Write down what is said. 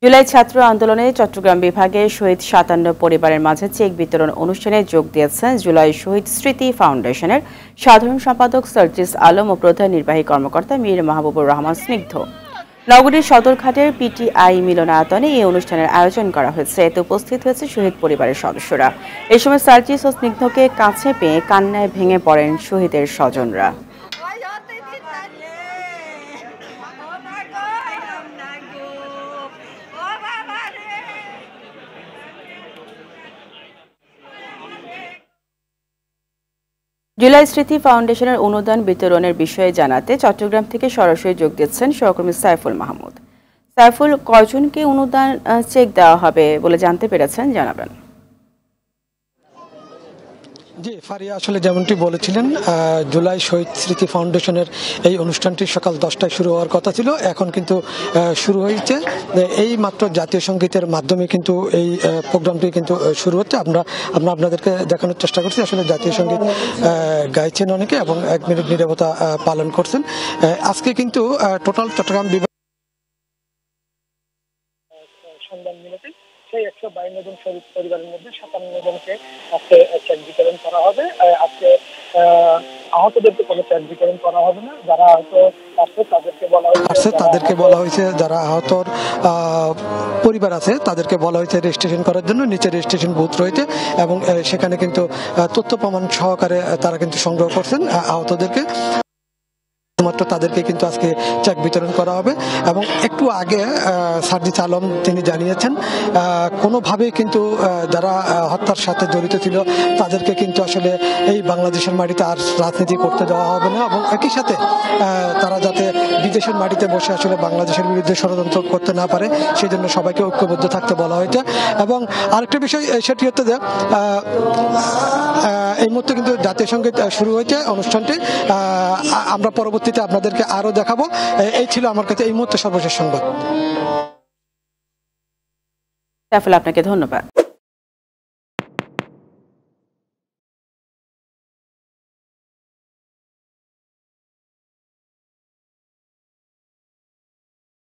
জুলাই ছাত্র আন্দোলনে চট্টগ্রাম বিভাগে শহীদ ৫৭ পরিবারের মাঝে চেক বিতরণ অনুষ্ঠানে যোগ দিয়েছেন জুলাই শহীদ স্মৃতি ফাউন্ডেশনের সাধারণ সম্পাদক সার্জিস আলম ও প্রধান নির্বাহী কর্মকর্তা মীর মাহবুবুর রহমান স্নিগ্ধ। নগরীর সদরঘাটের পিটিআই মিলনায়তনে এই অনুষ্ঠানের আয়োজন করা হয়েছে। এতে উপস্থিত হয়েছে শহীদ পরিবারের সদস্যরা। এ সময় সার্জিস ও স্নিগ্ধকে কাছে পেয়ে কান্নায় ভেঙে পড়েন শহীদের স্বজনরা। জুলাই স্মৃতি ফাউন্ডেশনের অনুদান বিতরণের বিষয়ে জানাতে চট্টগ্রাম থেকে সরাসরি যোগ দিচ্ছেন সহকর্মী সাইফুল মাহমুদ। সাইফুল, কয়জনকে অনুদান চেক দেওয়া হবে বলে জানতে পেরেছেন, জানাবেন। জি ফারিয়া, আসলে যেমনটি বলেছিলেন, জুলাই শহীদ স্মৃতি ফাউন্ডেশনের এই অনুষ্ঠানটি সকাল 10টায় শুরু হওয়ার কথা ছিল, এখন কিন্তু শুরু হয়েছে। এই মাত্র জাতীয় সঙ্গীতের মাধ্যমে কিন্তু এই প্রোগ্রামটি কিন্তু শুরু হচ্ছে। আমরা আপনাদেরকে দেখানোর চেষ্টা করছি। আসলে জাতীয় সঙ্গীত গাইছেন অনেকে এবং 1 মিনিট নীরবতা পালন করছেন। আজকে কিন্তু টোটাল চট্টগ্রাম বিভাগ সন্ধান মিলতে সেই 152 জন শহীদ পরিবারের মধ্যে 57 জনকে আজকে চেক বিতরণ করা হবে। আজকে আহতদেরকে কোনো চেক বিতরণ করা হবে না। যারা আহত আছে তাদেরকে বলা হয়েছে যারা আহতর পরিবার আছে তাদেরকে বলা হয়েছে রেজিস্ট্রেশন করার জন্য। নিচে রেজিস্ট্রেশন বুথ রয়েছে এবং সেখানে কিন্তু তথ্য প্রমাণ সহকারে তারা কিন্তু সংগ্রহ করছেন আহতদেরকে। মাত্র তাদেরকে কিন্তু আজকে চেক বিতরণ করা হবে। এবং একটু আগে সার্জিস আলম তিনি জানিয়েছেন কোনোভাবে কিন্তু যারা হত্যার সাথে জড়িত ছিল তাদেরকে কিন্তু আসলে এই বাংলাদেশের মাটিতে আর রাজনীতি করতে দেওয়া হবে না এবং একই সাথে তারা যাতে বিদেশের মাটিতে বসে আসলে বাংলাদেশের বিরুদ্ধে ষড়যন্ত্র করতে না পারে সেই জন্য সবাইকে ঐক্যবদ্ধ থাকতে বলা হয়েছে। এবং আরেকটা বিষয় সেটি হচ্ছে যে এই মুহূর্তে কিন্তু জাতীয় সঙ্গীত শুরু হয়েছে অনুষ্ঠানটি। আমরা পরবর্তীতে আপনাদেরকে আরো দেখাবো। এই ছিল আমার কাছে এই মুহূর্তে সর্বশেষ সংবাদ। আপনাকে ধন্যবাদ।